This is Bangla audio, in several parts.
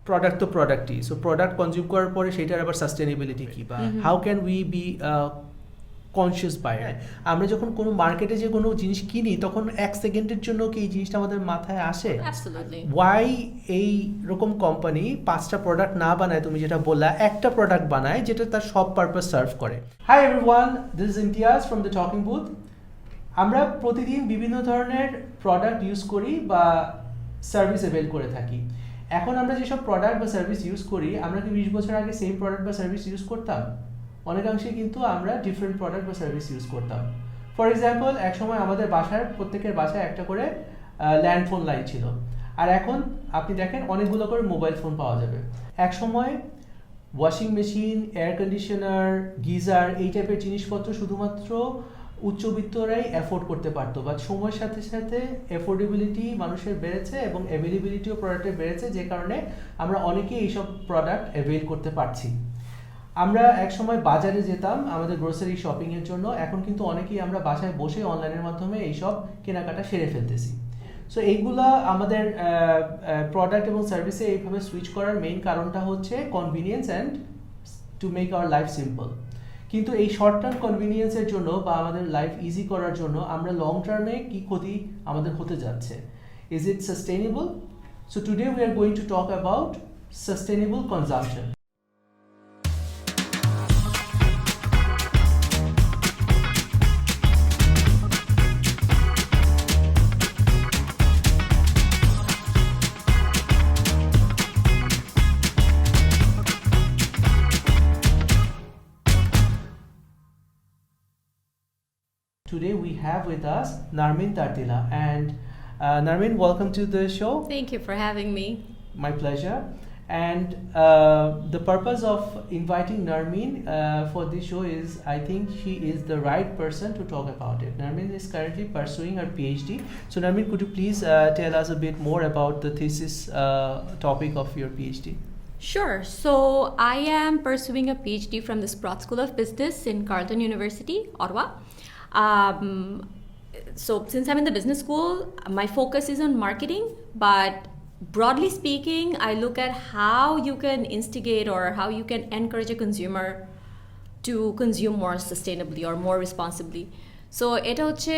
প্রোডাক্ট তো প্রোডাক্টই, সো প্রোডাক্ট কনজিউম করার পরে সেটার আবার সাস্টেনেবিলিটি কি, বা how can we be conscious buyer. আমরা যখন কোনো মার্কেটে যে কোনো জিনিস কিনি তখন 1 সেকেন্ডের জন্য কি এই জিনিসটা আমাদের মাথায় আসে ওয়াই এই রকম কোম্পানি 5টা প্রোডাক্ট না বানায়, তুমি যেটা বললা একটা প্রোডাক্ট বানায় যেটা তার সব পারপাস সার্ভ করে। Hi everyone, this is Imtiaz from the talking booth. আমরা প্রতিদিন বিভিন্ন ধরনের প্রোডাক্ট ইউজ করি বা সার্ভিস অ্যাভেল করে থাকি। এখন আমরা যেসব প্রোডাক্ট বা সার্ভিস ইউজ করি, আমরা কি 20 বছর আগে সেম প্রোডাক্ট বা সার্ভিস ইউজ করতাম? অনেকাংশে কিন্তু আমরা ডিফারেন্ট প্রোডাক্ট বা সার্ভিস ইউজ করতাম। ফর এক্সাম্পল, এক সময় আমাদের বাসার প্রত্যেকের বাসায় একটা করে ল্যান্ড ফোন লাইন ছিল, আর এখন আপনি দেখেন অনেকগুলো করে মোবাইল ফোন পাওয়া যাবে। এক সময় washing machine, air conditioner, geyser এই টাইপের জিনিসপত্র শুধুমাত্র উচ্চবিত্তরাই অ্যাফোর্ড করতে পারতো, বাট সময়ের সাথে সাথে অ্যাফোর্ডেবিলিটি মানুষের বেড়েছে এবং অ্যাভেলেবিলিটিও প্রোডাক্টের বেড়েছে, যে কারণে আমরা অনেকেই এইসব প্রোডাক্ট অ্যাভেল করতে পারছি। আমরা এক সময় বাজারে যেতাম আমাদের গ্রোসারি শপিংয়ের জন্য, এখন কিন্তু অনেকেই আমরা বাসায় বসে অনলাইনের মাধ্যমে এইসব কেনাকাটা সেরে ফেলতেছি। সো এইগুলা আমাদের প্রোডাক্ট এবং সার্ভিসে এইভাবে সুইচ করার মেইন কারণটা হচ্ছে convenience and to make our life simple. কিন্তু এই শর্ট টার্ম কনভিনিয়েন্সের জন্য বা আমাদের লাইফ ইজি করার জন্য আমরা লং টার্মে কি ক্ষতি আমাদের হতে যাচ্ছে? Is it sustainable? So today we are going to talk about sustainable consumption. Today we have with us Narmin Tartila, and Narmin, welcome to the show. Thank you for having me. My pleasure. And the purpose of inviting Narmin for this show is I think she is the right person to talk about it. Narmin is currently pursuing her PhD. So Narmin, could you please tell us a bit more about the thesis topic of your PhD? Sure. So I am pursuing a PhD from the Sprott School of Business in Carleton University, Ottawa. So since I'm in the business school, my focus is on marketing, but broadly speaking, I look at how you can instigate or how you can encourage a consumer to consume more sustainably or more responsibly. So এটা হচ্ছে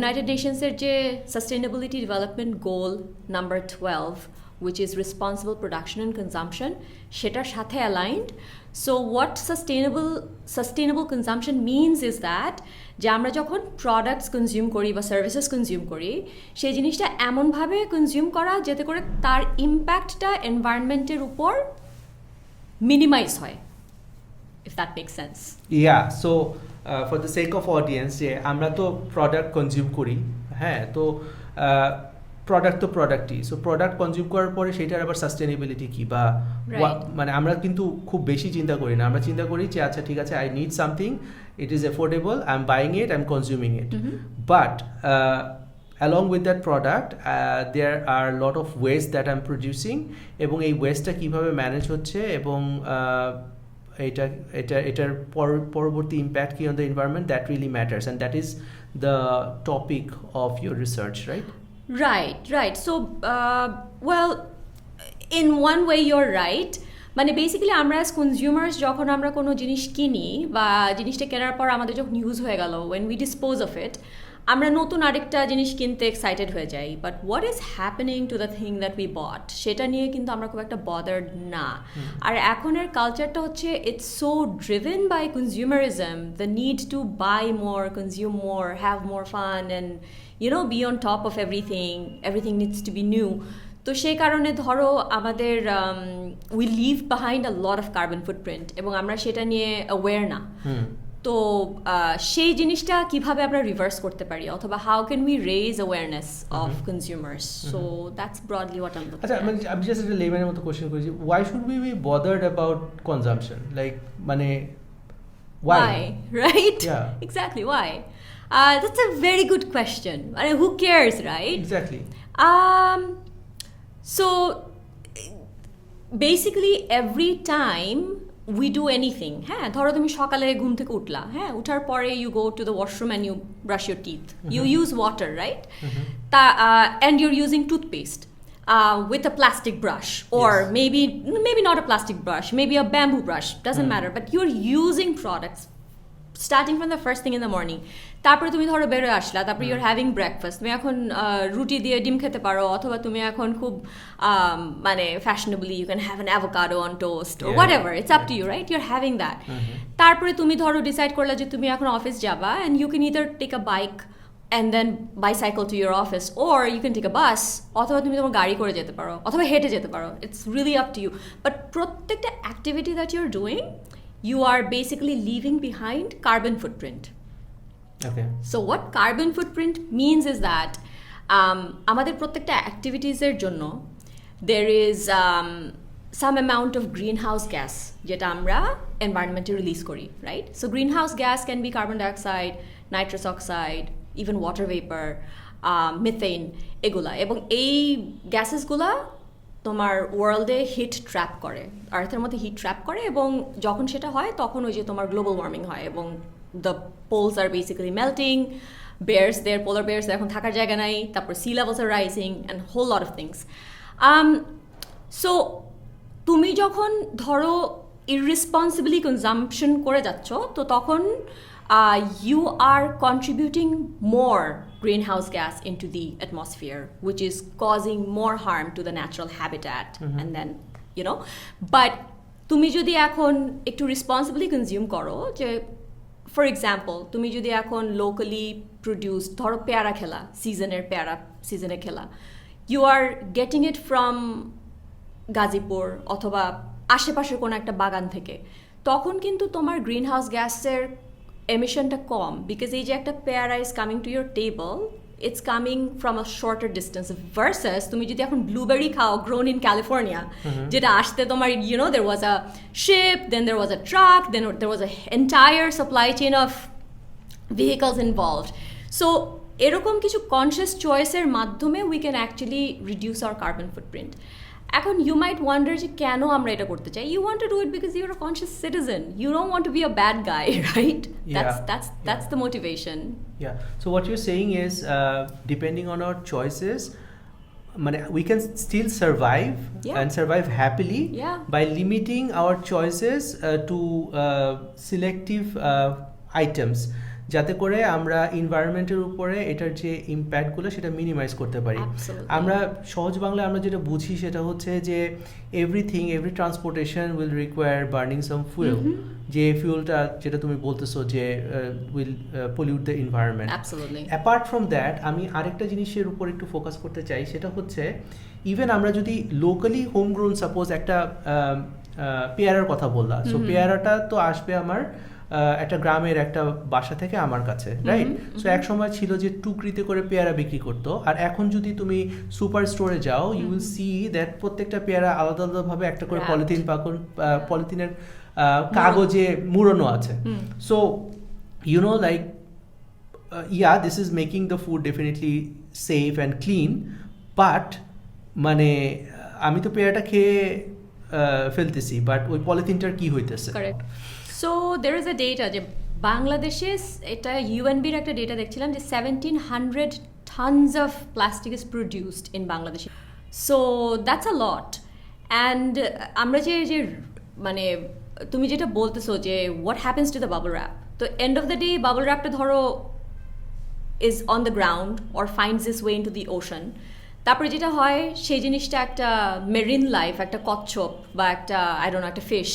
United Nations এর যে Sustainability Development Goal number 12, which is responsible production and consumption, সেটার সাথে aligned. So what sustainable consumption means is that যে আমরা যখন প্রোডাক্টস কনজিউম করি বা সার্ভিসেস কনজিউম করি, সেই জিনিসটা এমনভাবে কনজিউম করা যাতে করে তার ইম্প্যাক্টটা এনভায়রনমেন্টের উপর মিনিমাইজ হয়, if that makes sense. Yeah, so for the sake of audience, যে আমরা তো প্রোডাক্ট কনজিউম করি, হ্যাঁ, তো প্রোডাক্ট তো প্রোডাক্টই, সো প্রোডাক্ট কনজিউম করার পরে সেটার আবার সাস্টেনেবিলিটি কি, বা মানে আমরা কিন্তু খুব বেশি চিন্তা করি না। আমরা চিন্তা করি যে আচ্ছা ঠিক আছে, I need something, it is affordable, I am buying it, I am consuming it, but along with that product there are a lot of waste that I'm producing, এবং এই ওয়েস্টটা কিভাবে ম্যানেজ হচ্ছে এবং এটার পরবর্তী ইম্প্যাক্ট কি on the environment, that really matters, and that is the topic of your research, right? Right. So, well, in one way you're right. মানে বেসিক্যালি আমরা অ্যাজ কনজিউমার্স যখন আমরা কোনো জিনিস কিনি বা জিনিসটা কেনার পর আমাদের যখন ইউজ হয়ে গেল, when we dispose of it, আমরা নতুন আরেকটা জিনিস কিনতে এক্সাইটেড হয়ে যাই, but what is happening to the thing that we বট, সেটা নিয়ে কিন্তু আমরা খুব একটা বদার্ড না। আর এখনের কালচারটা হচ্ছে it's so driven by consumerism, the need to buy more, consume more, have more fun, and be on top of everything needs to be new. তো সেই কারণে ধরো আমাদের we live behind a lot of carbon footprint, এবং আমরা সেটা নিয়ে অ্যাওয়্যার না। তো সেই জিনিসটা কিভাবে আমরা রিভার্স করতে পারি, অথবা how can we raise awareness of consumers? So that's broadly what I am looking আচ্ছা, মানে আমি জাস্ট একটা লেম্যানের মতো কোশ্চেন করেছি, why should we be bothered about consumption, like মানে why, right? Yeah, exactly, why? That's a very good question. I mean, who cares, right? Exactly. So basically every time we do anything, হ্যাঁ, ধরো তুমি সকালে ঘুম থেকে উঠলা, হ্যাঁ, উঠার পরে you go to the washroom and you brush your teeth, you use water, right? And you're using toothpaste. with a plastic brush, or Yes. maybe not a plastic brush, maybe a bamboo brush, doesn't matter, but you're using products starting from the first thing in the morning. তারপরে তুমি ধরো বেরোয় আসলা, তারপরে you're having breakfast, তুমি এখন রুটি দিয়ে ডিম খেতে পারো, অথবা তুমি এখন খুব মানে fashionably you can have an avocado on toast or whatever, it's up to you, right? You're having that. তারপরে তুমি ধরো ডিসাইড করলা যে তুমি এখন অফিস যাবা, and you can either take a bike and then bicycle to your office, or you can take a bus, অথবা তুমি তোমার গাড়ি করে যেতে পারো, অথবা হেঁটে যেতে পারো. It's really up to you. But প্রত্যেকটা activity that you're doing, you are basically leaving behind carbon footprint. Okay. So what carbon footprint means is that আমাদের প্রত্যেকটা activities-এর জন্য there is some amount of greenhouse gas যেটা আমরা environment-এ release করি, right? So greenhouse gas can be carbon dioxide, nitrous oxide, even water vapor, methane, এগুলা. এবং এই গ্যাসেসগুলা তোমার ওয়ার্ল্ডে হিট ট্র্যাপ করে, আর্থের মধ্যে হিট ট্র্যাপ করে, এবং যখন সেটা হয় তখন ওই যে তোমার গ্লোবাল ওয়ার্মিং হয়, এবং the poles are basically melting, polar bears এখন থাকার জায়গা নাই, তারপর sea levels are rising and whole lot of things. So তুমি যখন ধরো ইররেসপন্সিবলি কনজাম্পশন করে যাচ্ছ, তো তখন you are contributing more greenhouse gas into the atmosphere, which is causing more harm to the natural habitat. And then, you know, but তুমি যদি এখন একটু responsibly consume করো, যে for example তুমি যদি এখন locally produced ধরো পেয়ারা খেলা, সিজনে খেলা, you are getting it from Gazipur অথবা আশেপাশের কোনো একটা বাগান থেকে, তখন কিন্তু তোমার গ্রিনহাউস গ্যাসের এমিশনটা কম, বিকজ এই যে একটা পেয়ারা is coming to your table, it's coming from a shorter distance, versus তুমি যদি এখন ব্লুবেরি খাও গ্রোন ইন ক্যালিফোর্নিয়া, যেটা আসতে তোমার there was a ship, then there was a truck, then there was a entire supply chain of vehicles involved. So এরকম কিছু কনসিয়াস চয়েসের মাধ্যমে we can actually reduce our carbon footprint. এখন you might wonder যে কেন আমরা এটা করতে চাই. You want to do it because you're a conscious citizen. You don't want to be a bad guy, right? That's the motivation. Yeah. So what you're saying is, depending on our choices, we can still survive and survive happily by limiting our choices to selective items, যাতে করে আমরা এনভায়রনমেন্টের উপরে এটার যে ইম্প্যাক্টগুলো সেটা মিনিমাইজ করতে পারি. আমরা সহজ বাংলায় আমরা যেটা বুঝি সেটা হচ্ছে যে every transportation will require burning some fuel, যে ফিউলটা যেটা তুমি বলতেছো যে will pollute the environment. Apart from that আমি আরেকটা জিনিসের উপর একটু ফোকাস করতে চাই, সেটা হচ্ছে ইভেন আমরা যদি লোকালি হোমগ্রোন, সাপোজ একটা পেয়ারার কথা বললাম, সো পেয়ারাটা তো আসবে আমার একটা গ্রামের একটা বাসা থেকে আমার কাছে, রাইট? সো এক সময় ছিল যে টুকরিতে করে পেয়ারা বিক্রি করতো, আর এখন যদি তুমি সুপার স্টোরে যাও, ইউ উইল সি দ্যাট প্রত্যেকটা পেয়ারা আলাদা আলাদাভাবে একটা করে পলিথিনের কাগজে মুড়ানো আছে. So you know like this is making the food definitely safe and clean, but আমি তো পেয়ারাটা খেয়ে ফেলতেছি, বাট ওই পলিথিনটার কি হইতেছে? So there is a data যে বাংলাদেশে, এটা ইউএনবির একটা ডেটা দেখছিলাম, যে 1700 tons of plastic is produced in Bangladesh. So that's a lot. And আমরা যে তুমি যেটা বলতেছো যে what happens to the bubble wrap, তো end of the day bubble wrapটা ধরো is on the ground or finds its way into the ocean. তারপরে যেটা হয় সেই জিনিসটা একটা মেরিন লাইফ, একটা কচ্ছপ বা একটা একটা fish,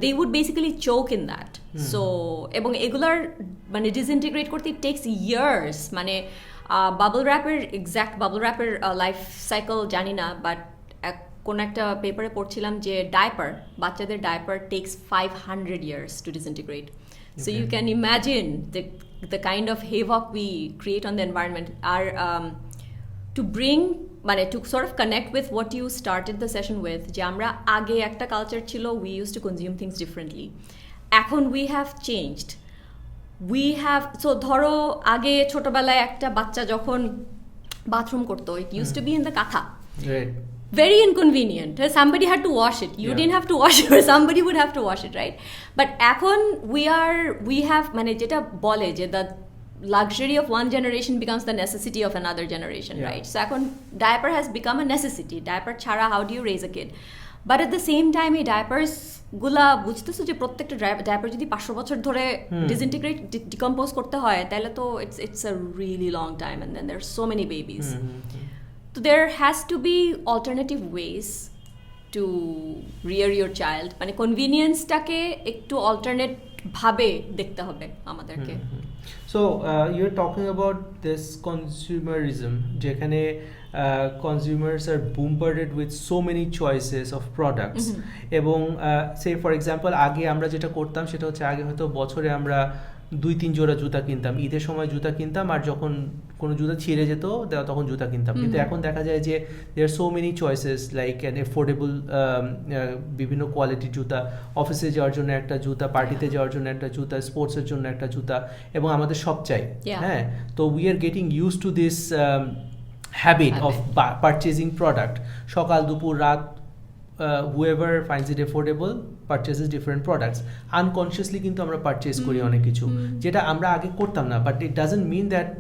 they would basically choke in that. So এবং এগুলার disintegrate করতে it takes years. বাবল র্যাপের লাইফ সাইকেল জানি না, বাট কোন একটা পেপারে পড়ছিলাম যে বাচ্চাদের diaper takes 500 years to disintegrate. So you can imagine the kind of havoc we create on the environment. To bring to sort of connect with what you started the session with, যে আমরা আগে একটা কালচার ছিল, we used to consume things differently. এখন we have changed. So ধরো আগে ছোটবেলায় একটা বাচ্চা যখন বাথরুম করতো, it used to be in the katha. Right. Very inconvenient. Somebody had to wash it. You didn't have to wash it, or somebody would have to wash it, right? But এখন we have যেটা বলে যে luxury of one generation becomes the necessity of another generation, right? So এখন diaper has become a necessity. Diaper ছাড়া how do you raise a kid? But at the same time এই diapers গুলা বুঝতেছো যে প্রত্যেকটা diaper যদি 500 বছর ধরে disintegrate decompose করতে হয় তাহলে তো it's a really long time, and then there's so many babies. So there has to be alternative ways to rear your child. মানে কনভিনিয়েন্সটাকে একটু অল্টারনেট ভাবে দেখতে হবে আমাদেরকে. So you're talking about this consumerism যেখানে consumers are bombarded with so many choices of products এবং say for example আগে আমরা যেটা করতাম সেটা হচ্ছে আগে হয়তো বছরে আমরা 2-3 জোড়া জুতা কিনতাম, ঈদের সময় জুতা কিনতাম, আর যখন কোনো জুতা ছিঁড়ে যেত তখন জুতা কিনতাম। কিন্তু এখন দেখা যায় যে there are so many choices like an affordable বিভিন্ন কোয়ালিটির জুতা, অফিসে যাওয়ার জন্য একটা জুতা, পার্টিতে যাওয়ার জন্য একটা জুতা, স্পোর্টসের জন্য একটা জুতা, এবং আমাদের সব চাই। হ্যাঁ, তো we are getting used to this habit of purchasing product. সকাল দুপুর রাত whoever finds it affordable purchases different products. Unconsciously কিন্তু আমরা purchase করি অনেক কিছু যেটা আমরা আগে করতাম না, but it doesn't mean that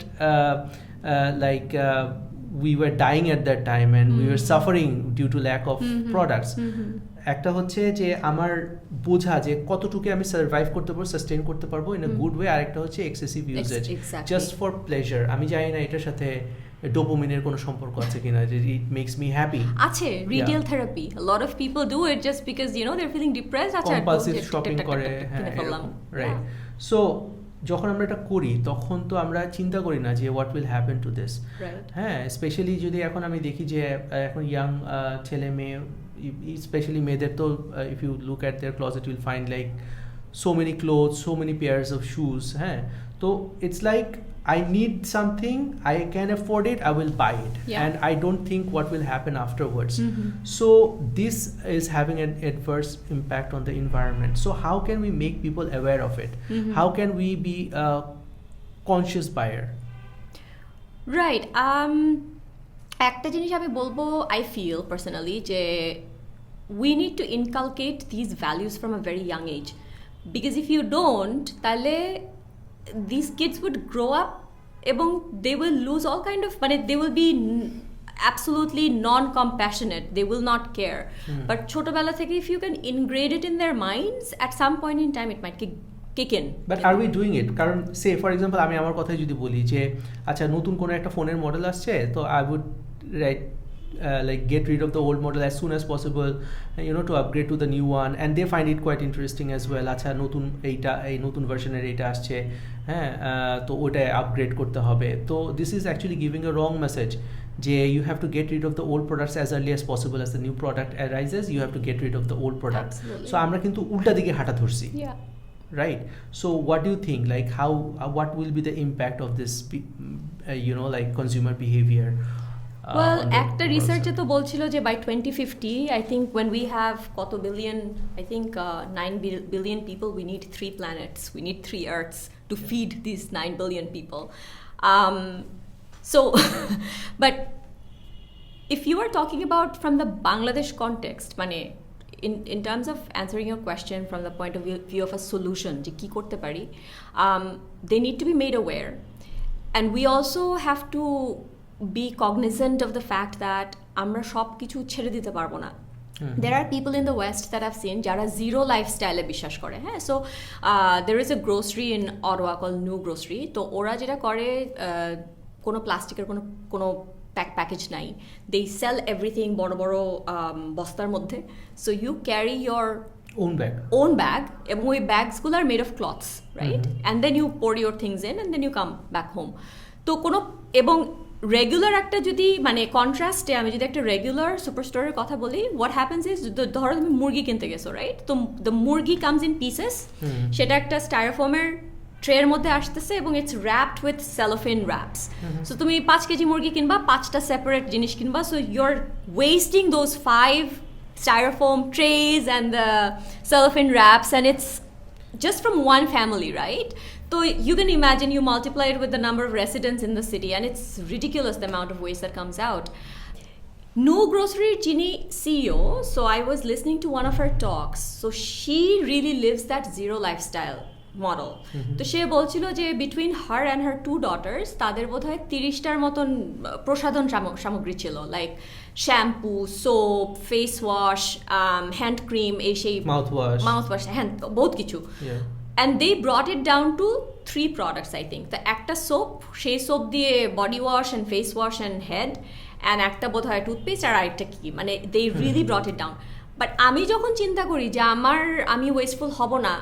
we were dying at that time and we were suffering due to lack of products. একটা হচ্ছে যে আমার বোঝা যে কতটুকু আমি সার্ভাইভ করতে পারবো, সাস্টেইন করতে পারবো ইন আ গুড ওয়ে, আর একটা হচ্ছে excessive uses just for pleasure. আমি জানি না এটার সাথে ডোপামিনের কোনো সম্পর্ক আছে কিনা, যে ইট মেক্স মি হ্যাপি। আছে retail therapy, a lot of people do it just because you know they're feeling depressed, আচ্ছা কম্পালসিভ শপিং করে, হ্যাঁ রাইট। সো যখন আমরা এটা করি তখন তো আমরা চিন্তা করি না যে what will happen to this, হ্যাঁ। স্পেশালি যদি এখন আমি দেখি যে এখন ইয়াং ছেলে মেয়ে, স্পেশালি মেয়েদের তো if you look at their closet you'll find like so many clothes, so many pairs of shoes, হ্যাঁ। তো it's like I need something, I can afford it, I will buy it, and I don't think what will happen afterwards. So this is having an adverse impact on the environment. So how can we make people aware of it? How can we be a conscious buyer? Right. একটা জিনিস আমি বলবো, I feel personally যে we need to inculcate these values from a very young age, because if you don't তাহলে these kids would grow up এবং they will lose all kind of, মানে they will be absolutely non-compassionate, they will not care. But ছোটবেলা থেকে if you can ingrain it in their minds, at some point in time it might kick in. But are we doing it? কারণ say for example আমি আমার কথাই যদি বলি যে আচ্ছা নতুন কোনো একটা ফোনের মডেল আসছে, তো I would like get rid of the old model as soon as possible, you know, to upgrade to the new one, and they find it quite interesting as well. আচ্ছা নতুন এইটা, এই নতুন ভার্সনের এইটা আসছে, হ্যাঁ, তো ওটা আপগ্রেড করতে হবে। তো this is actually giving a wrong message যে you have to get rid of the old products as early as possible. As the new product arises, you have to get rid of the old product. So আমরা কিন্তু উল্টা দিকে হাঁটা ধরছি, right? So what do you think, like how what will be the impact of this you know, like consumer behavior? Well, একটা রিসার্চে তো বলছিল যে by 2050 I think when we have কত billion, I think 9 billion people, we need 3 planets, we need 3 earths to feed these 9 billion people. So but if you are talking about from the Bangladesh context, মানে in terms of answering your question from the point of view of a solution, যে কি করতে পারি, they need to be made aware, and we also have to be cognizant of the fact that আমরা সব কিছু ছেড়ে দিতে পারবো না. There are people in the West that I've seen যারা zero lifestyle বিশ্বাস করে, হ্যাঁ। So there is a grocery in Ottawa called New Grocery. তো ওরা যেটা করে, কোনো প্লাস্টিকের কোনো প্যাকেজ নাই, they sell everything বড় বড় বস্তার মধ্যে. So you carry your own bag এবং ওই ব্যাগসগুলো are made of cloths, right? And then you pour your things in and then you come back home. তো কোনো, এবং রেগুলার একটা যদি, মানে কন্ট্রাস্টে আমি যদি একটা রেগুলার সুপার স্টোরের কথা বলি, হোয়াট হ্যাপেন্স ইজ, ধরো তুমি মুরগি কিনতে গেছো, রাইট? তো দ্য মুরগি কামস ইন পিসেস, সেটা একটা স্টাইরোফোমের ট্রের মধ্যে আসতেছে এবং it's wrapped with cellophane wraps. So তুমি 5 কেজি মুরগি কিনবা, 5টা সেপারেট জিনিস কিনবা, so you are wasting those 5 styrofoam trays and the cellophane wraps, and it's just from one family, right? So you can imagine, you multiply it with the number of residents in the city, and it's ridiculous the amount of waste that comes out. New Grocery Chini CEO, so I was listening to one of her talks. So she really lives that zero lifestyle. Model. তো সে বলছিল যে between her and her 2 daughters তাদের বোধহয় 30টার মতন প্রসাধন সামগ্রী ছিল, like shampoo, soap, face wash, hand cream, এই সেই মাউথওয়াশ, হ্যান্ড বহুত কিছু। And they brought it down to 3 products, I think. The একটা সোপ, সেই সোপ দিয়ে body wash and face wash and head, and একটা বোধ হয় টুথপেস্ট, আর আরেকটা কি, মানে they really brought it down. But আমি যখন চিন্তা করি যে আমি ওয়েস্টফুল হব না,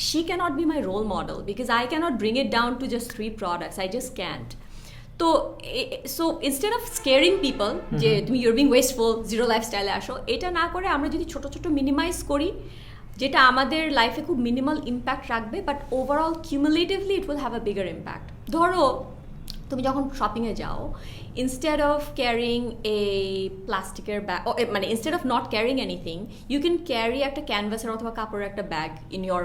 she cannot be my role model because I cannot bring it down to just 3 products. I just can't. So instead of scaring people যে তুমি you're being wasteful, zero lifestyle আসো, এটা না করে আমরা যদি ছোট ছোট মিনিমাইজ করি, যেটা আমাদের লাইফে খুব মিনিমাল ইম্প্যাক্ট রাখবে, but overall cumulatively it will have a bigger impact. ধরো তুমি যখন শপিংয়ে যাও, ইনস্টেড অফ ক্যারিং এ প্লাস্টিকের ব্যাগ, মানে instead of not carrying anything, you can carry একটা ক্যানভাসের অথবা কাপড়ের একটা bag in your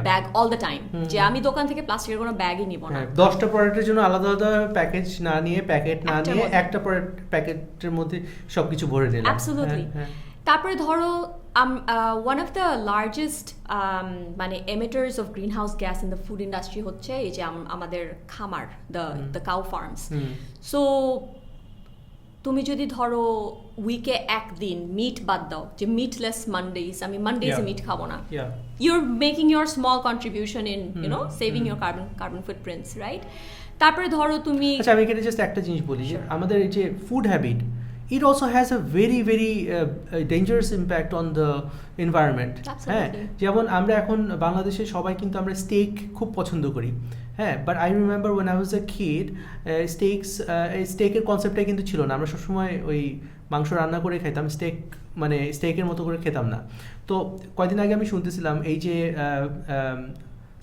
bag all the time, যে আমি দোকান থেকে প্লাস্টিকের কোনো ব্যাগই নিব না। 10টা প্রোডাক্টের জন্য আলাদা আলাদা প্যাকেজ না নিয়ে, প্যাকেট না নিয়ে, একটা প্যাকেটের মধ্যে সবকিছু ভরে দিলাম। অ্যাবসলিউটলি। তারপরে ধরো one of the largest মানে emitters of greenhouse gas in the food industry হচ্ছে এই যে আমাদের খামার, the cow farms. So তুমি যদি ধরো উইকে একদিন মিট বাদ দাও, যে মিটলেস মানডেজ, আমি মানডেজে মিট খাবো না, you're making your small contribution in you know saving your carbon footprints, right? তারপরে ধরো তুমি, আচ্ছা আমি এখানে জাস্ট একটা জিনিস বলি, যে আমাদের এই যে food habit, it also has a very dangerous impact on the environment. হ্যাঁ, যেমন আমরা এখন বাংলাদেশে সবাই কিন্তু আমরা স্টেক খুব পছন্দ করি, হ্যাঁ, but I remember when I was a kid, স্টেকের কনসেপ্টটা কিন্তু ছিল না। আমরা সবসময় ওই মাংস রান্না করে খেতাম, মানে স্টেকের মতো করে খেতাম না। তো কয়েকদিন আগে আমি শুনতেছিলাম এই যে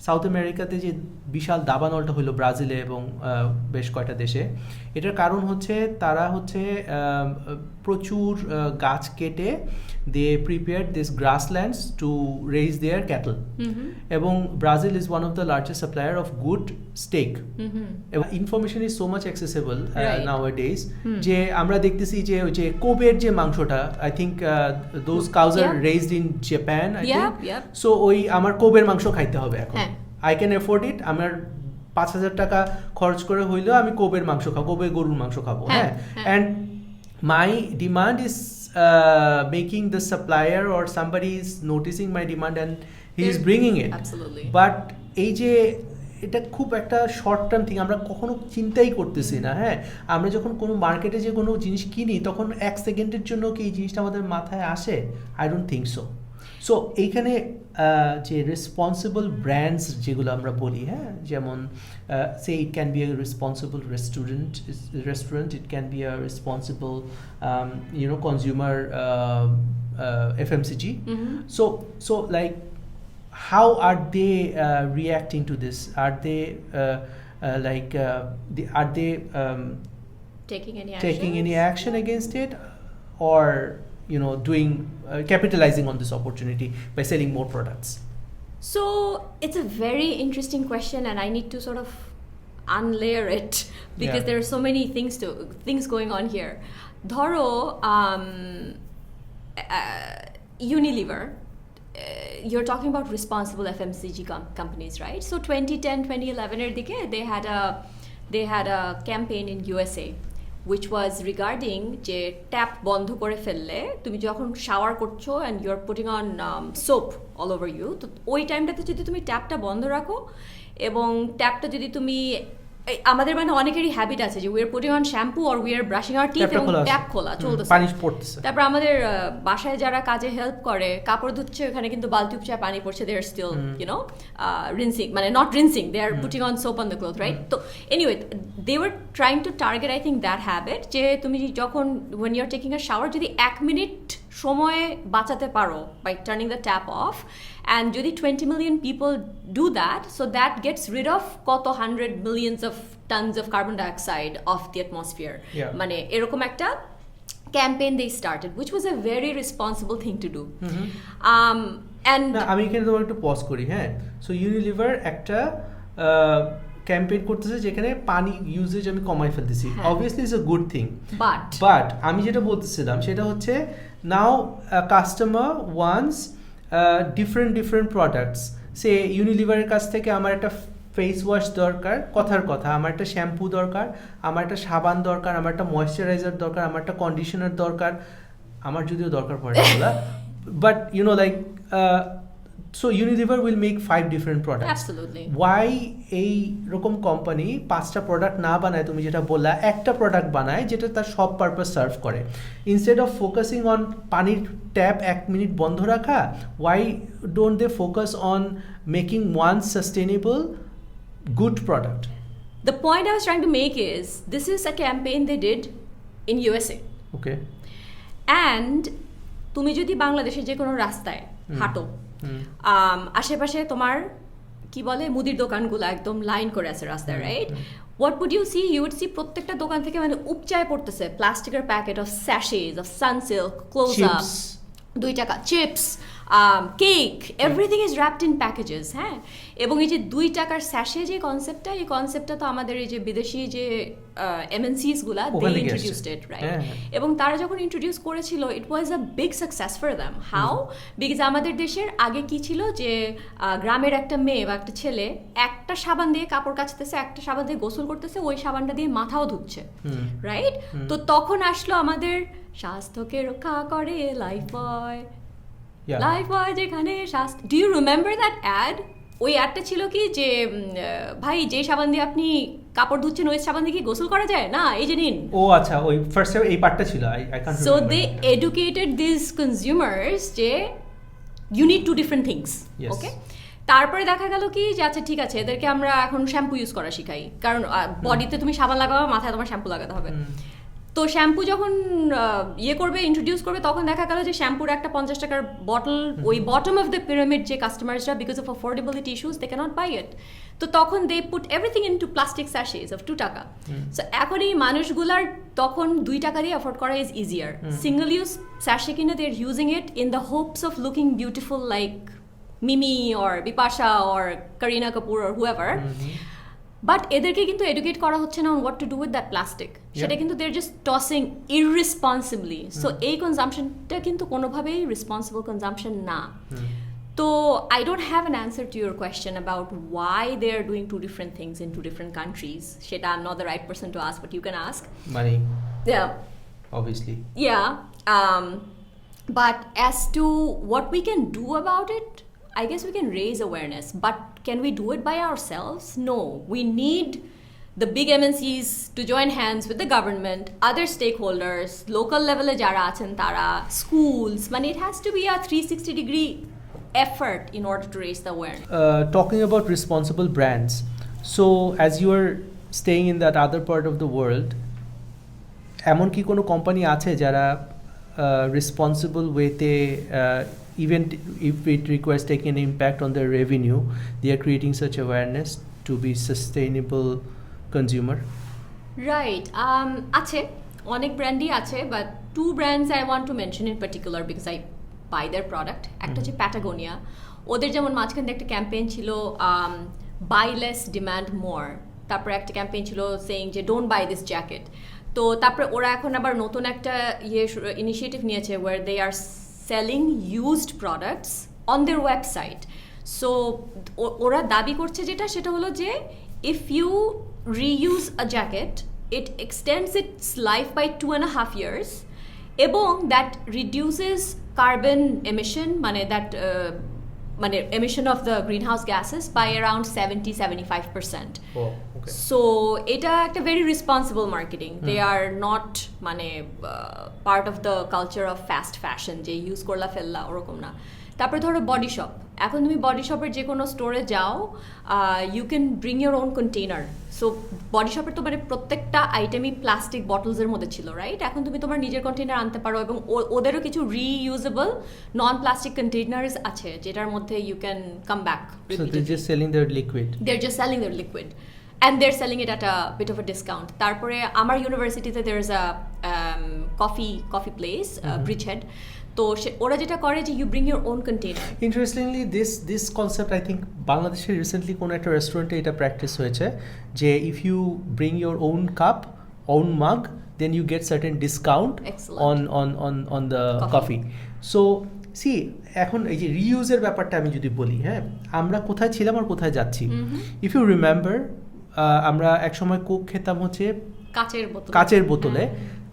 সাউথ আমেরিকাতে যে বিশাল দাবানলটা হলো ব্রাজিলে এবং বেশ কয়েকটা দেশে, এটার কারণ হচ্ছে তারা হচ্ছে প্রচুর গাছ কেটে they prepared this grasslands to raise their cattle, এবং Brazil is one of the largest supplier of good steak, এবং information is so much accessible nowadays, যে আমরা দেখতেছি যে ওই যে কোবের যে মাংসটা, I think those cows are raised in Japan, I think, so ওই আমার কোবের মাংস খাইতে হবে এখন, আই ক্যান অ্যাফোর্ড ইট, আমার 5,000 টাকা খরচ করে হইলেও আমি কোবের মাংস খাবো, কোবের গরুর মাংস খাবো, হ্যাঁ, and my demand is making the supplier or somebody is noticing my demand and he is bringing it. Absolutely. But এই যে এটা খুব একটা শর্ট টার্ম থিং, আমরা কখনো চিন্তাই করতেছি না। হ্যাঁ, আমরা যখন কোনো মার্কেটে যে কোনো জিনিস কিনি, তখন 1 সেকেন্ডের জন্য কি এই জিনিসটা আমাদের মাথায় আসে? I don't think so. So এইখানে যে রেসপন্সিবল ব্র্যান্ডস যেগুলো আমরা বলি, হ্যাঁ, যেমন say it can be a responsible restaurant, it can be a responsible consumer FMCG. So like how are they reacting to this? Are they taking any action against it, or doing capitalizing on this opportunity by selling more products? So it's a very interesting question, and I need to sort of unlayer it because there are so many things going on here. Dhoro Unilever, you're talking about responsible FMCG companies, right? So 2010-2011 er dike they had a campaign in USA which was regarding যে ট্যাপ বন্ধ করে ফেললে তুমি যখন শাওয়ার করছো and you're putting on soap all over you, তো ওই টাইমটাতে যদি তুমি ট্যাপটা বন্ধ রাখো এবং ট্যাপটা যদি তুমি, আমাদের মানে অনেকেরই হ্যাবিট আছে যে we are putting on shampoo or we are brushing our teeth এবং ট্যাপ খোলা চলতেছে, পানি পড়তেছে। তারপর আমাদের বাসায় যারা কাজে হেল্প করে, কাপড় ধুচ্ছে, ওখানে কিন্তু বালতি উপচায় পানি পড়ছে, দে আর স্টিল rinsing, মানে not rinsing, they are putting on soap on the cloth, right? তো anyway, they were trying to target, I think, that habit, যে তুমি যখন when you're taking a shower যদি 1 মিনিট সময় বাঁচাতে পারো by turning the tap off, and যদি 20 million people do that, so that gets rid of কত 100 millions of tons of carbon dioxide of the atmosphere. মানে এরকম একটা campaign they started, which was a very responsible thing to do. And আমি এখানে তোমার একটু পজ করি, হ্যাঁ। সো ইউনিলিভার একটা ক্যাম্পেইন করতেছে যেখানে পানি ইউজেজ আমি কমাই ফেলতেছি, obviously it's a good thing, but আমি যেটা বলতেছিলাম সেটা হচ্ছে নাও কাস্টমার ওয়ান্টস different products সে ইউনিলিভারের কাছ থেকে আমার একটা ফেস ওয়াশ দরকার, কথার কথা, আমার একটা শ্যাম্পু দরকার, আমার একটা সাবান দরকার, আমার একটা ময়েশ্চারাইজার দরকার, আমার একটা কন্ডিশনার দরকার, আমার যদিও দরকার পড়ে না, but you know like so Unilever will make 5 different products. Absolutely. Why এই রকম কোম্পানি 5টা প্রোডাক্ট না বানায়, তুমি যেটা বললা, একটা প্রোডাক্ট বানায় যেটা তার সব পারপাস সার্ভ করে, ইনস্টেড অফ ফোকাসিং অন পানির ট্যাপ 1 মিনিট বন্ধ রাখা, why don't they focus on making one sustainable good product? The point I was trying to make is this is a campaign they did in USA. Okay. And তুমি যদি বাংলাদেশের যে কোনো রাস্তায় হাঁটো, আশেপাশে তোমার কি বলে মুদির দোকানগুলো একদম লাইন করে আছে রাস্তায়, right? What would you see? You would see প্রত্যেকটা দোকান থেকে মানে উপচায় পড়তেছে প্লাস্টিকের প্যাকেট অফ স্যাশেজ অফ সানসিল্ক, ক্লোজ আপ, 2 টাকা chips, cake, everything is wrapped in packages, হ্যাঁ। এবং এই যে 2 টাকার স্যাশে যে কনসেপ্টটা, এই কনসেপ্টটা তো আমাদের এই যে বিদেশি যে এমএনসিস গুলা দে ইন্ট্রোডিউসড ইট, রাইট? এবং তারা যখন ইন্ট্রোডিউস করেছিল it was a big success for them. How? Because আমাদের দেশের আগে কি ছিল যে গ্রামের একটা মেয়ে বা একটা ছেলে একটা সাবান দিয়ে কাপড় কাচতেছে, একটা সাবান দিয়ে গোসল করতেছে, ওই সাবানটা দিয়ে মাথাও ধুচ্ছে, রাইট? তো তখন আসলো আমাদের স্বাস্থ্যকে রক্ষা করে লাইফবয়, লাইফবয় যেখানে স্বাস্থ্য। Do you remember that ad? ওই অ্যাডটা ছিল কি যে ভাই যে সাবান দিয়ে আপনি কাপড় ধুচ্ছেন ওই সাবান দিয়ে কি গোসল করা যায় না, এই যে নিন। ও আচ্ছা, ওই ফার্স্ট এই পার্টটা ছিল, I can't remember. So they educated this consumers যে you need 2 different things, okay? তারপরে দেখা গেল কি যে আচ্ছা ঠিক আছে, এদেরকে আমরা এখন শ্যাম্পু ইউজ করা শিখাই, কারণ বডিতে তুমি সাবান লাগাবে, মাথায় তোমার শ্যাম্পু লাগাতে হবে। তো শ্যাম্পু যখন ইন্ট্রোডিউস করবে, তখন দেখা গেল যে শ্যাম্পুর একটা 50 টাকার বটল, ওই বটম অফ দ্য পিরামিড যে কাস্টমার্সরা because of affordability issues they can't buy it, তো তখন they put everything into plastic স্যাশেজ অফ 2 টাকা। সো এখন এই মানুষগুলার তখন 2 টাকা দিয়ে অ্যাফোর্ড করা is easier. Single use sachet কিনে they are using it in the hopes of looking beautiful like Mimi or Bipasha or Kareena Kapoor or whoever. But এদেরকে কিন্তু এডুকেট করা হচ্ছে না on what to do with that plastic, সেটা কিন্তু they are just tossing irresponsibly. So এই কনজাম্পশনটা কিন্তু কোনোভাবেই রেসপন্সিবল কনজাম্পশন না। তো I don't have an answer to your question about why they are doing 2 different things in 2 different countries. সেটা I am not the right person to ask, but you can ask. মানি, yeah, obviously, yeah. But as to what we can do about it, I guess we can raise awareness, but can we do it by ourselves? No, we need the big MNCs to join hands with the government, other stakeholders, local level e jara achen tara, schools. Man, it has to be a 360-degree effort in order to raise the awareness. Talking about responsible brands, so as you are staying in that other part of the world, এমন কি কোনো কোম্পানি আছে যারা রেসপন্সিবল ওয়েতে, even if it requires taking an impact on their revenue, they are creating such awareness to be sustainable consumer? Right. আছে অনেক ব্র্যান্ডই আছে, but 2 brands I want to mention in particular because I buy their product. একটা হচ্ছে প্যাটাগোনিয়া। ওদের যেমন মাঝখানে একটা ক্যাম্পেইন ছিল buy less demand more, তারপরে একটা ক্যাম্পেইন ছিল saying যে don't buy this jacket. তো তারপরে ওরা এখন আবার নতুন একটা ইনিশিয়েটিভ নিয়েছে where they are selling used products on their website. So ওরা দাবি করছে যেটা, সেটা হলো যে if you reuse a jacket, it extends its life by 2.5 years এবং that reduces carbon emission, মানে that মানে emission of the greenhouse gases by around 70-75%. Oh, okay. So এটা একটা very responsible marketing. They are not মানে part of the culture of fast fashion যে ইউজ করলা ফেললা ওরকম না। তারপরে ধরো বডি শপ, এখন তুমি বডি শপের যে কোনো স্টোরে যাও, you can bring your own container. So body শপের তো মানে প্রত্যেকটা আইটেমই প্লাস্টিক বটলসের মধ্যে ছিল, রাইট? এখন তুমি তোমার নিজের কন্টেনার আনতে পারো এবং ওদেরও কিছু রিইউজেবল নন প্লাস্টিক কন্টেনার্স আছে যেটার মধ্যে you can come back. So they're just selling their liquid. They're just selling their liquid. And they're selling it at a bit of a discount. তারপরে আমার ইউনিভার্সিটিতে there is a coffee place, Bridgehead. তো ওরা যেটা করে যে you bring your own container. Interestingly, this concept I think বাংলাদেশে রিসেন্টলি কোনো একটা রেস্টুরেন্টে এটা প্র্যাকটিস হয়েছে যে if you bring your own cup, own mug, then you get certain discount on the coffee. So see এখন এই যে রিইউজের ব্যাপারটা আমি যদি বলি, হ্যাঁ, আমরা কোথায় ছিলাম আর কোথায় যাচ্ছি। ইফ ইউ রিমেম্বার, আমরা এক সময় কোক খেতাম হচ্ছে কাচের বোতলে,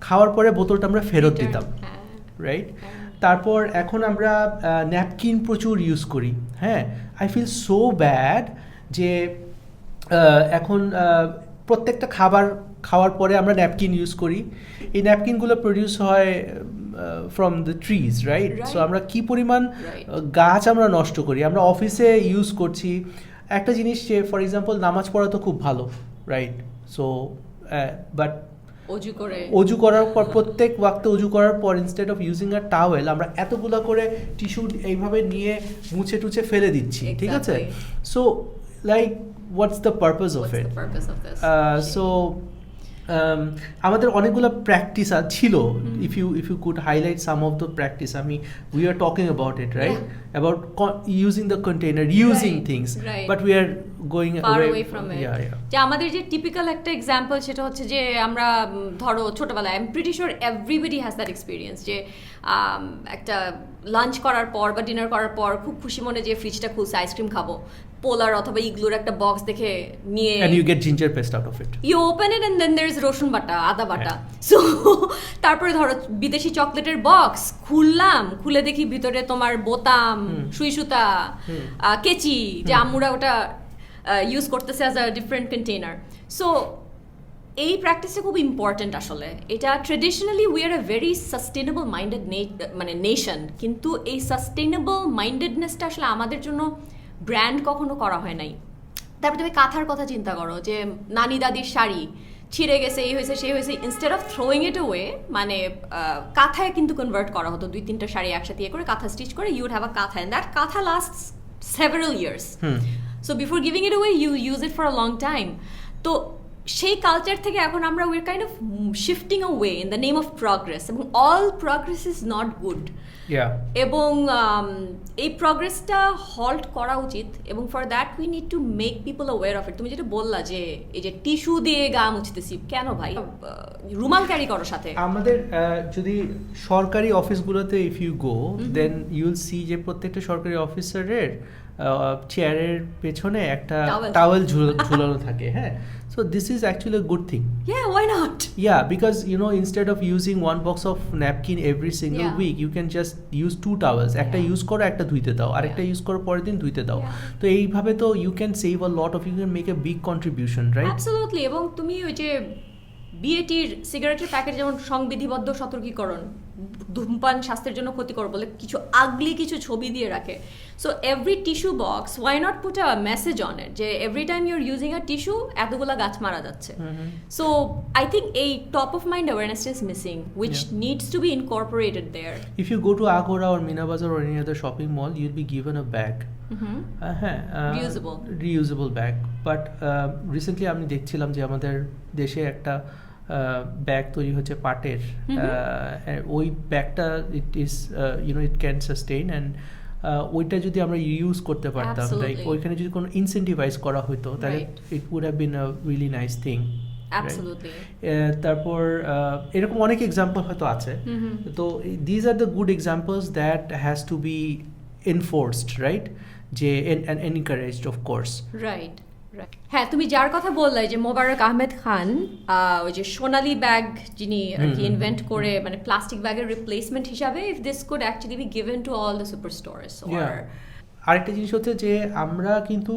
খাওয়ার পরে বোতলটা আমরা ফেরত দিতাম, রাইট? তারপর এখন আমরা ন্যাপকিন প্রচুর ইউজ করি, হ্যাঁ। আই ফিল সো ব্যাড যে এখন প্রত্যেকটা খাওয়ার পরে আমরা ন্যাপকিন ইউজ করি। এই ন্যাপকিনগুলো প্রডিউস হয় from the trees, right? So আমরা কি পরিমাণ গাছ আমরা নষ্ট করি, আমরা অফিসে ইউজ করছি। একটা জিনিস যে ফর এক্সাম্পল নামাজ পড়া তো খুব ভালো, রাইট? সো বাট অজু করার পর প্রত্যেক ওয়াক্তে অজু করার পর instead of using a towel আমরা এতগুলো করে টিস্যু এইভাবে নিয়ে মুছে টুছে ফেলে দিচ্ছি, ঠিক আছে? So like what's the purpose of it? So আমাদের অনেকগুলো প্র্যাকটিস ছিল। if you could highlight some of the practice, I mean we are talking about it, right? About using the container, reusing things, but we are going far away from it. Yeah. যে আমাদের যে টিপিক্যাল একটা এক্সাম্পল সেটা হচ্ছে যে আমরা ধরো ছোটবেলায়, I am pretty sure everybody has that experience, যে একটা লাঞ্চ করার পর বা ডিনার করার পর খুব খুশি মনে যে ফ্রিজটা খুলছে আইসক্রিম খাবো, পোলার অথবা ইগলুর একটা বক্স দেখে নিয়ে, and you get ginger paste out of it, you open it and then there is রসুন বাটা, আদা বাটা। সো তারপরে ধরো বিদেশি চকলেটের বক্স খুলে দেখি ভিতরে তোমার বোতাম, সুই সুতা, কেচি, যে আম্মুরা ওটা ইউজ করতেছে as a different container. So এই প্র্যাকটিসটা খুব ইম্পর্টেন্ট আসলে। এটা traditionally we are a very sustainable minded মানে নেশন, কিন্তু এই সাস্টেনেবল মাইন্ডেডনেসটা আসলে আমাদের জন্য ব্র্যান্ড কখনো করা হয় নাই। তারপর তুমি কাঁথার কথা চিন্তা করো, যে নানি দাদির শাড়ি ছিঁড়ে গেছে, এই হয়েছে সেই হয়েছে, instead of throwing it away, মানে কাঁথায় কিন্তু কনভার্ট করা হতো, 2-3টা শাড়ি একসাথে করে কাঁথা স্টিচ করে you would have a kantha, and that kantha lasts several years. So before giving it away you use it for a long time. তো সেই কালচার থেকে এখন আমরা we're kind of shifting away in the name of progress, এবং all progress is not good. এবং এই প্রগ্রেসটা হল্ট করা উচিত, এবং for that we need to make people aware of it. তুমি যেটা বললা যে এই যে টিস্যু দিয়ে গা মুছতেছি, কেন ভাই রুমাল ক্যারি করো সাথে? আমাদের যদি সরকারি অফিসগুলোতে if you go, then you'll see যে প্রত্যেকটা সরকারি অফিসারের চেয়ারের পেছনে একটা টাওয়েল ঝুলানো থাকে, হ্যাঁ। So this is actually a good thing. Yeah, why not? Yeah, because instead of using one box of napkin every single week, you can just use 2 towels. একটা ইউজ করো, একটা ধুইতে দাও, আরেকটা ইউজ করো, পরের দিন ধুইতে দাও। তো এইভাবে তো you can save a lot of, you can make a big contribution, right? Absolutely. এবং তুমি ওই যে বিএটির সিগারেটের প্যাকেট যেমন সংবিধিবদ্ধ সতর্কীকরণ, ধূমপান স্বাস্থ্যের জন্য ক্ষতিকর বলে কিছু আগলি কিছু ছবি দিয়ে রাখে। So every tissue box, why not put a message on it যে every time you are using a tissue এতগুলা গাছ মারা যাচ্ছে। সো আই থিঙ্ক এই top of mind awareness is missing, which needs to be incorporated there. If you go to Agora or Meena Bazaar or any other shopping mall, you'll be given a bag. Reusable bag. But recently আমি দেখছিলাম যে আমাদের দেশে একটা ব্যাগ তৈরি হচ্ছে পাটের, ওই ব্যাগটা it is it can sustain, and ওইটা যদি আমরা ইউজ করতে পারতাম, লাইক ওইখানে যদি কোনো ইনসেন্টিভাইজ করা হতো, তাহলে it would have been a really nice thing. তারপর এরকম অনেক এক্সাম্পল হয়তো আছে। তো these are the good examples that has to be enforced, right? যে and encouraged of course. Right. হ্যাঁ, তুমি যার কথা বললে যে মোবারক আহমেদ খান, ওই যে সোনালী ব্যাগ যিনি আর কি ইনভেন্ট করে, মানে প্লাস্টিক ব্যাগের রিপ্লেসমেন্ট হিসাবে, if this could actually be given to all the super stores. আরেকটা জিনিস হচ্ছে যে আমরা কিন্তু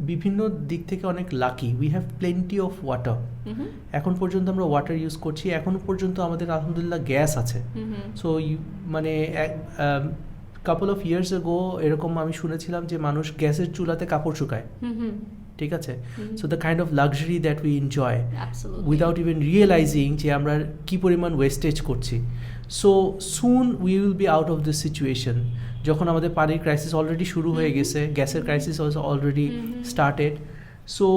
বিভিন্ন দিক থেকে অনেক lucky, we have plenty of water. এখন পর্যন্ত আমরা ওয়াটার ইউজ করছি, এখন পর্যন্ত আমাদের আলহামদুলিল্লাহ গ্যাস আছে। সো মানে couple of years ago এরকম আমি শুনেছিলাম যে মানুষ গ্যাসের চুলাতে কাপড় শুকায়, ঠিক আছে? So the kind of luxury that we enjoy without even realising যে আমরা কি পরিমাণ ওয়েস্টেজ করছি। So soon we will be out of this situation, যখন আমাদের পানির ক্রাইসিস অলরেডি শুরু হয়ে গেছে, গ্যাসের ক্রাইসিস অলরেডি স্টার্টেড। সো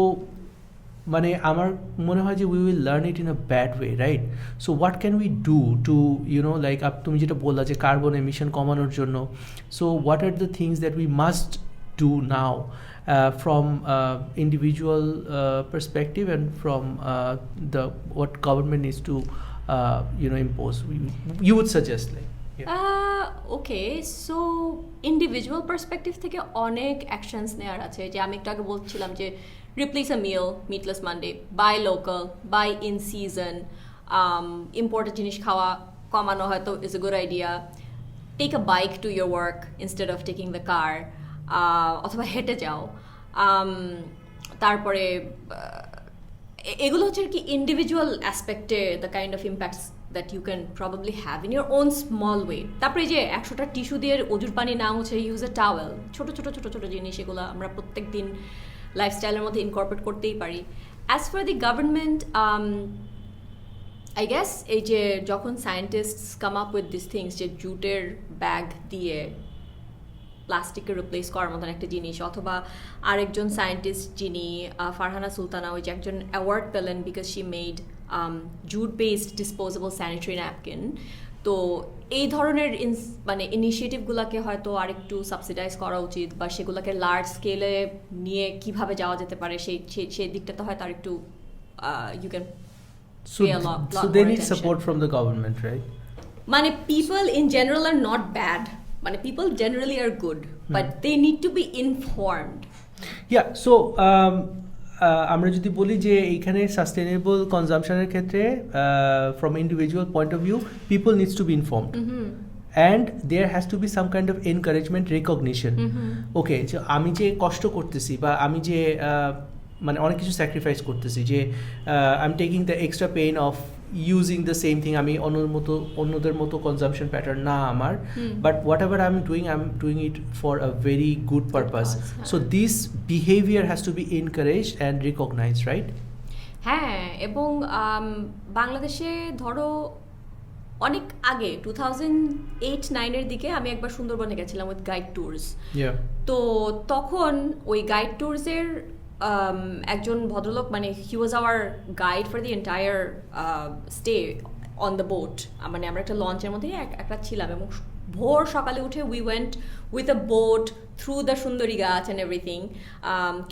মানে আমার মনে হয় যে we will learn it in a bad way, right? So what can we do to like তুমি যেটা বললা যে কার্বন এমিশন কমানোর জন্য, so what are the things that we must do now from individual perspective and from what government needs to impose, you would suggest, like? Okay so individual perspective থেকে অনেক অ্যাকশনস নেওয়ার আছে, যে আমি একটু আগে বলছিলাম যে replace a meal, meatless Monday, buy local, buy in season, imported জিনিস খাওয়া কমানো হয়তো is a good idea, take a bike to your work instead of taking the car, অথবা হেঁটে যাও। তারপরে এগুলো হচ্ছে আর কি ইন্ডিভিজুয়াল অ্যাসপেক্টে the kind of impacts that you can probably have in your own small way. তারপরে যে 100টা টিস্যু দিয়ে অজুর পানি না মুছে ইউজ এ টাওয়েল, ছোটো ছোটো ছোটো ছোটো জিনিস, এগুলো আমরা প্রত্যেক দিন লাইফস্টাইলের মধ্যে ইনকর্পোরেট করতেই পারি। As for the government, I guess এই যে যখন scientist come up with this things, যে জুটের ব্যাগ দিয়ে প্লাস্টিককে রিপ্লেস করার মতন একটা জিনিস, অথবা আরেকজন সায়েন্টিস্ট যিনি ফারহানা সুলতানা, ওই যে একজন অ্যাওয়ার্ড পেলেন because she made jute based disposable sanitary napkin. তো এই ধরনের মানে ইনিশিয়েটিভগুলোকে হয়তো আরেকটু সাবসিডাইজ করা উচিত, বা সেগুলোকে লার্জ স্কেলে নিয়ে কিভাবে যাওয়া যেতে পারে সেই দিকটাতে হয়তো আরেকটু you can pay a lot so they more need attention. support from the government, right? মানে people in general are not bad, মানে people generally are good, but they need to be informed. Yeah, so আমরা যদি বলি যে এইখানে সাস্টেনেবল কনজাম্পশনের ক্ষেত্রে from individual point of view, people needs to be informed. And there has to be some kind of encouragement, recognition. Okay, so আমি যে কষ্ট করতেছি, বা আমি যে মানে অনেক কিছু স্যাক্রিফাইস করতেছি, যে I am taking the extra pain of using the same thing, আমি অন্যদের মতো কনজাম্পশন প্যাটার্ন না আমার, but whatever I am doing it for a very good purpose. So this behaviour has to be encouraged and recognised, right? হ্যাঁ, এবং বাংলাদেশে ধরো অনেক আগে 2008-9 দিকে আমি একবার সুন্দরবনে গেছিলাম উইথ গাইড ট্যুরস। তো তখন ওই গাইড ট্যুরসের একজন ভদ্রলোক, মানে he was our guide for the entire stay on the boat. মানে আমরা একটা লঞ্চের মধ্যে একটা ছিলাম, এবং ভোর সকালে উঠে we went with a boat through the sundari gach and everything.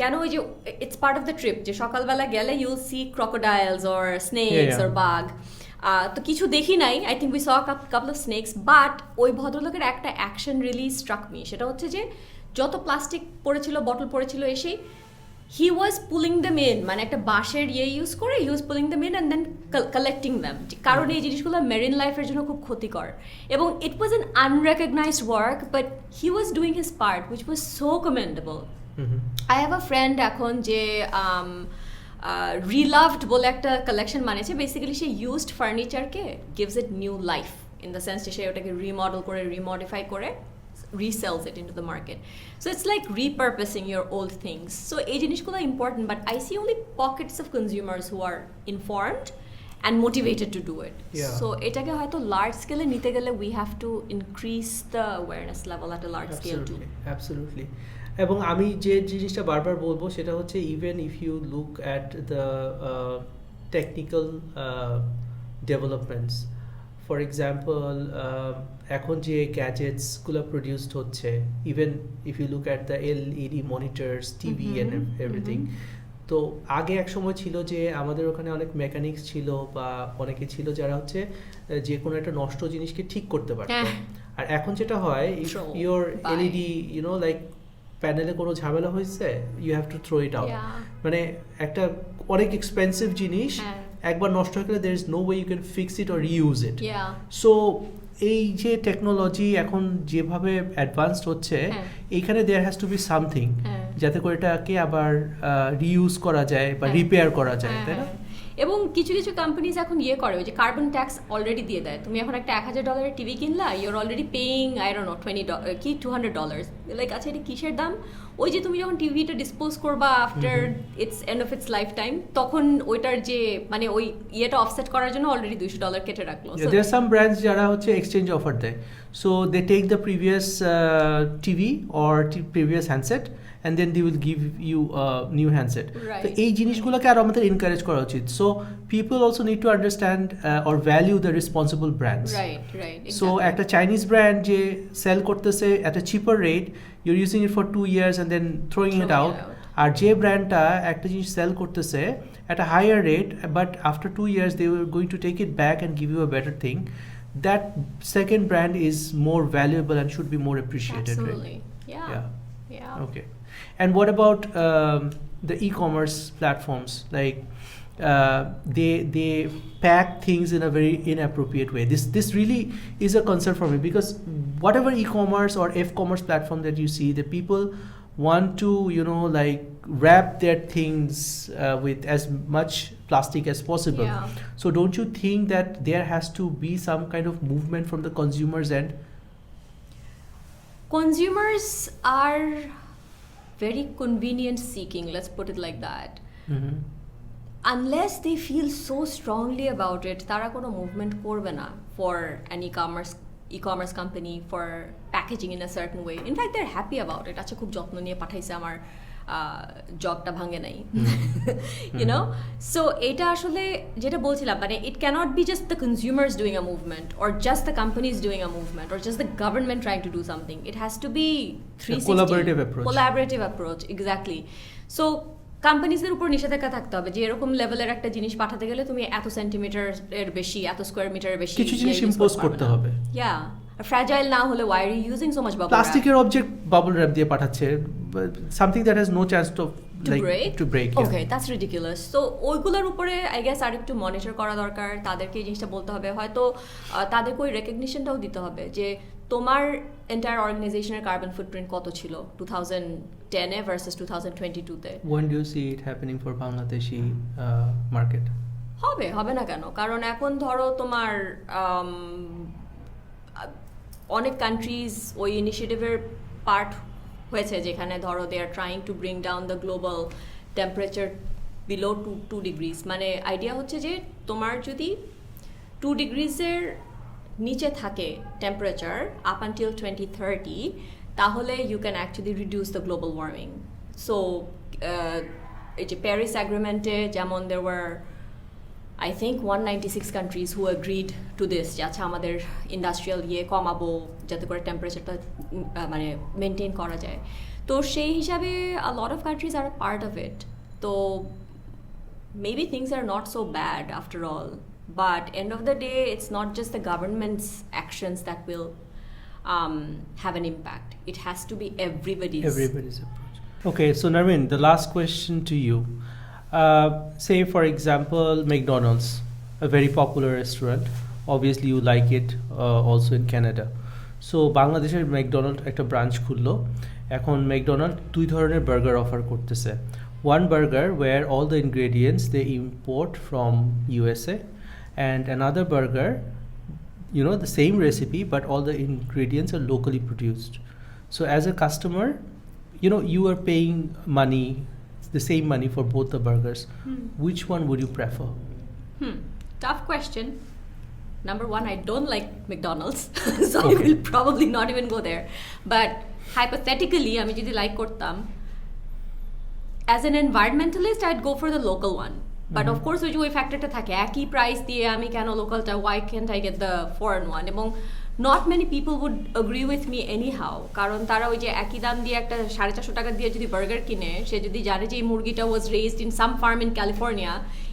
কেন ওই যে it's part of the trip, যে সকালবেলা গেলে you'll see crocodiles or snakes or bagh. তো কিছু দেখি নাই, I think we saw couple of snakes, but ওই ভদ্রলোকের একটা অ্যাকশন রিলি স্ট্রাক মি। সেটা হচ্ছে যে যত প্লাস্টিক পড়েছিল, বটল পড়েছিল, এসেই he was pulling them in, মানে একটা বাঁশের ইউজ করে he was pulling them in and then collecting them, কারণ এই জিনিসগুলো মেরিন লাইফের জন্য খুব ক্ষতিকর। এবং it was an unrecognised work, but he was doing his part, which was so commendable. I have a friend এখন যে রিলাভড বলে একটা কালেকশন বানিয়েছে। বেসিক্যালি সে ইউজড ফার্নিচারকে gives it new life, in the sense যে সে ওটাকে রিমডেল করে, রিমডিফাই করে resells it into the market. So it's like repurposing your old things. So এই জিনিসগুলো important, but I see only pockets of consumers who are informed and motivated to do it. So এটাকে হয়তো large scale নিতে গেলে we have to increase the awareness level at a large scale too. Absolutely. এবং আমি যে জিনিসটা বারবার বলবো সেটা হচ্ছে, even if you look at the technical developments, for example, এখন যে গ্যাজেটসগুলো প্রডিউসড হচ্ছে, even if you look at the LED monitors, TV and everything, তো আগে এক সময় ছিল যে আমাদের ওখানে অনেক মেকানিক্স ছিল, বা অনেকে ছিল যারা হচ্ছে যে কোনো একটা নষ্ট জিনিসকে ঠিক করতে পারতো। আর এখন যেটা হয়, your LED, you know, like প্যানেলে কোনো ঝামেলা হয়েছে, you have to throw it out. মানে একটা অনেক এক্সপেন্সিভ জিনিস একবার নষ্ট হয়ে গেলে there is no way you can fix it or reuse it. So এই যে টেকনোলজি এখন যেভাবে অ্যাডভান্সড হচ্ছে, এইখানে there has to be something যাতে করে এটাকে আবার রিইউজ করা যায় বা রিপেয়ার করা যায়, তাই না? এবং কিছু কিছু কোম্পানিজ এখন করে, ওই যে কার্বন ট্যাক্স অলরেডি দিয়ে দেয়। তুমি এখন একটা $1000 টিভি কিনলা, you're already paying I don't know $20 কি $200, লাইক আচ্ছা এটা কিসের দাম? ওই যে তুমি যখন টিভিটা ডিসপোজ করবা after it's end of its life time, তখন ওইটার যে মানে ওই ইয়েটা অফসেট করার জন্য অলরেডি $200 কেটে রাখলো। there are some brands যারা হচ্ছে এক্সচেঞ্জ অফার দেয়, so they take the previous TV or previous handset and then they will give you a new handset. তো এই জিনিসগুলোকে আরো আমাদের এনকারেজ করা উচিত। So people also need to understand or value the responsible brands. Right, exactly. So একটা চাইনিজ ব্র্যান্ড যে সেল করতেছে at a cheaper rate, you're using it for 2 years and then throwing it out. আর যে ব্র্যান্ডটা একটা জিনিস সেল করতেছে at a higher rate, but after 2 years they were going to take it back and give you a better thing, that second brand is more valuable and should be more appreciated. Absolutely. Right? Yeah. Okay. And what about the e-commerce platforms? Like they pack things in a very inappropriate way. This really is a concern for me, because whatever e-commerce or f-commerce platform that you see, the people want to like wrap their things with as much plastic as possible. Yeah. So don't you think that there has to be some kind of movement from the consumers end? Consumers are very convenient seeking, let's put it like that. Mm-hmm. Unless they feel so strongly about it, tara kono movement korbe na for an e-commerce company for packaging in a certain way. In fact, they're happy about it. Acha khub jotno niye pathaise amar jobta bhange nai. You know? So eta ashole jeta bolchilam, mane it cannot be just the consumers doing a movement, or just the companies doing a movement, or just the government trying to do something. It has to be 360. Collaborative approach, exactly. So কোম্পানিজদের উপর নিষেধাজ্ঞা থাকতে হবে যে এরকম লেভেলের একটা জিনিস পাঠাতে গেলে তুমি এত সেন্টিমিটার এর বেশি, এত স্কয়ার মিটারের বেশি কিছু জিনিস ইম্পোজ করতে হবে। ফ্র্যাজাইল না হলে why are you using so much bubble wrap? প্লাস্টিকের অবজেক্ট বাবল র‍্যাপ দিয়ে পাঠাচ্ছে, something that has no chance to break. Okay, that's ridiculous. So ওইগুলোর উপরে I guess আরেকটু মনিটর করা দরকার। তাদেরকে এই জিনিসটা বলতে হবে, হয়তো তাদেরকে ওই রেকগনিশনটাও দিতে হবে যে তোমার এন্টায়ার অর্গানাইজেশনের কার্বন ফুটপ্রিন্ট কত ছিল 2010 এ ভার্সেস 2022 তে। When do you see it happening for Bangladeshi market? হবে না কেন? কারণ এখন ধরো তোমার অনেক কান্ট্রিজ ওই ইনিশিয়েটিভের পার্ট হয়েছে, যেখানে ধরো they are trying to bring down the global temperature below 2 degrees. মানে আইডিয়া হচ্ছে যে তোমার যদি 2 ডিগ্রিজের নিচে থাকে টেম্পারেচার আপ আনটিল 2030, তাহলে you can actually reduce the global warming. So এই যে প্যারিস অ্যাগ্রিমেন্টে যেমন there were I think 196 countries who agreed to this, যে আচ্ছা আমাদের ইন্ডাস্ট্রিয়াল কমাবো যাতে করে টেম্পারেচারটা মানে মেনটেন করা যায়। তো সেই হিসাবে a lot of countries are a part of it. তো maybe things are not so bad after all. But end of the day, it's not just the government's actions that will have an impact. It has to be everybody's approach. Okay, so Narmin, the last question to you. Say for example, McDonald's, a very popular restaurant. Obviously you like it also in Canada. So বাংলাদেশের ম্যাকডোনাল্ড একটা ব্রাঞ্চ খুললো। এখন ম্যাকডোনাল্ড 2 ধরনের বার্গার অফার করতেছে। One burger where all the ingredients they import from USA, and another burger, the same recipe but all the ingredients are locally produced. So as a customer, you are paying money, the same money for both the burgers. Which one would you prefer? Tough question. Number one, I don't like McDonald's, so I will probably not even go there. But hypothetically, আমি যদি like করতাম, as an environmentalist, I'd go for the local one. But of course, ওই ফ্যাক্টরটা থাকে, একই প্রাইস দিয়ে আমি কেন লোকালটা, why can't I get the foreign one? এবং not many people would agree with me anyhow, কারণ তারা ওই যে একই দাম দিয়ে একটা 450 টাকা দিয়ে যদি বার্গার কিনে, সে যদি জানে যে এই মুরগিটা was raised in some farm in California,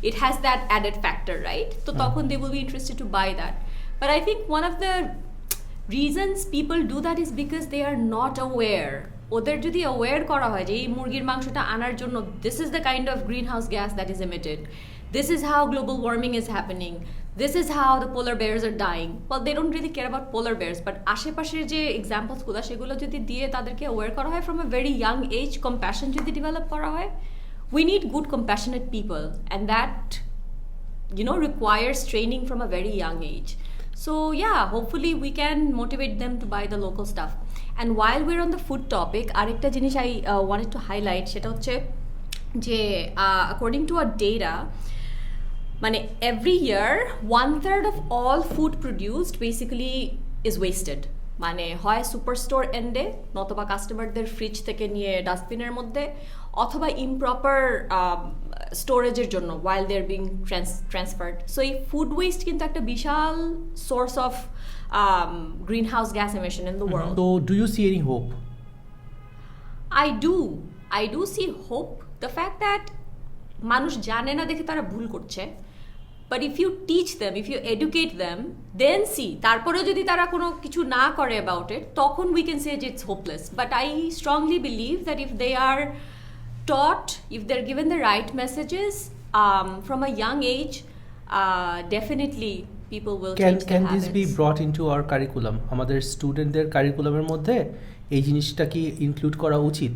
it has that added factor, right? তো তখন they will be interested to buy that. But I think one of the reasons people do that is because they are not aware. ওদের যদি aware করা হয় যে এই মুরগির মাংসটা আনার জন্য this is the kind of greenhouse gas that is emitted, this is how global warming is happening, this is how the polar bears are dying. Well, they don't really care about polar bears, but আশেপাশের যে এক্সাম্পলসগুলো সেগুলো যদি দিয়ে তাদেরকে aware করা হয় from a very young age, compassion যদি develop করা হয়, we need good compassionate people, and that requires training from a very young age. So yeah, hopefully we can motivate them to buy the local stuff. And while we're on the food topic, আরেকটা জিনিস I wanted to highlight, সেটা হচ্ছে যে according to our data, মানে every year 1/3 of all food produced basically is wasted. মানে হয় সুপার স্টোর এন্ডে, নতুবা কাস্টমারদের ফ্রিজ থেকে নিয়ে ডাস্টবিনের মধ্যে, অথবা ইমপ্রপার স্টোরেজের জন্য while they're being transferred. So এই ফুড ওয়েস্ট কিন্তু একটা বিশাল source of greenhouse gas emission in the world. So do you see any hope? I do see hope. The fact that মানুষ জানে না দেখে তারা ভুল করছে, But if you teach them, if you educate them, then see, তারপরেও যদি তারা কোনো কিছু না করে about it, তখন we can say it's hopeless. But I strongly believe that if they are taught, if they're given the right messages from a young age, definitely people will change their habits. Can this be brought into our curriculum? আমাদের স্টুডেন্টদের কারিকুলামের মধ্যে এই জিনিসটা কি ইনক্লুড করা উচিত?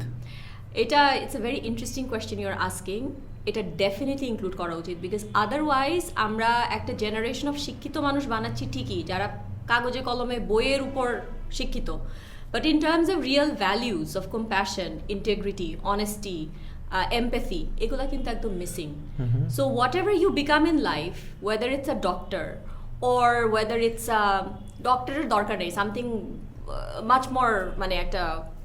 It's a very interesting question you're asking. এটা ডেফিনেটলি ইনক্লুড করা উচিত, বিকজ আদারওয়াইজ আমরা একটা জেনারেশন অফ শিক্ষিত মানুষ বানাচ্ছি ঠিকই, যারা কাগজে কলমে বইয়ের উপর শিক্ষিত, but in terms of real values of compassion, integrity, honesty, empathy, এগুলো কিন্তু একদম missing. So whatever you become in life, whether it's a doctor or whether it's ডক্টরের দরকার নেই, সামথিং মাচ মোর, মানে একটা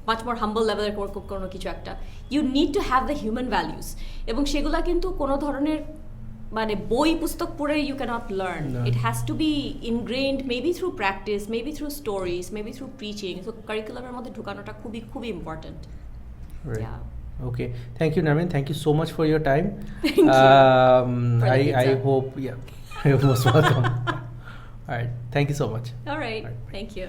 মাচ মোর হাম্বল লেভেলের কোনো কিছু একটা, you need to have the human values, এবং সেগুলা কিন্তু কোনো ধরনের মানে বই পুস্তক পড়ে you can't learn. It has to be ingrained, maybe through practice, maybe through stories, maybe through preaching. So কারিকুলামের মধ্যে ঢুকানোটা খুবই খুবই important. Okay, thank you, Narmin. Thank you so much for your time. Thank you. I hope, you're most welcome. All right, thank you so much. All right, thank you.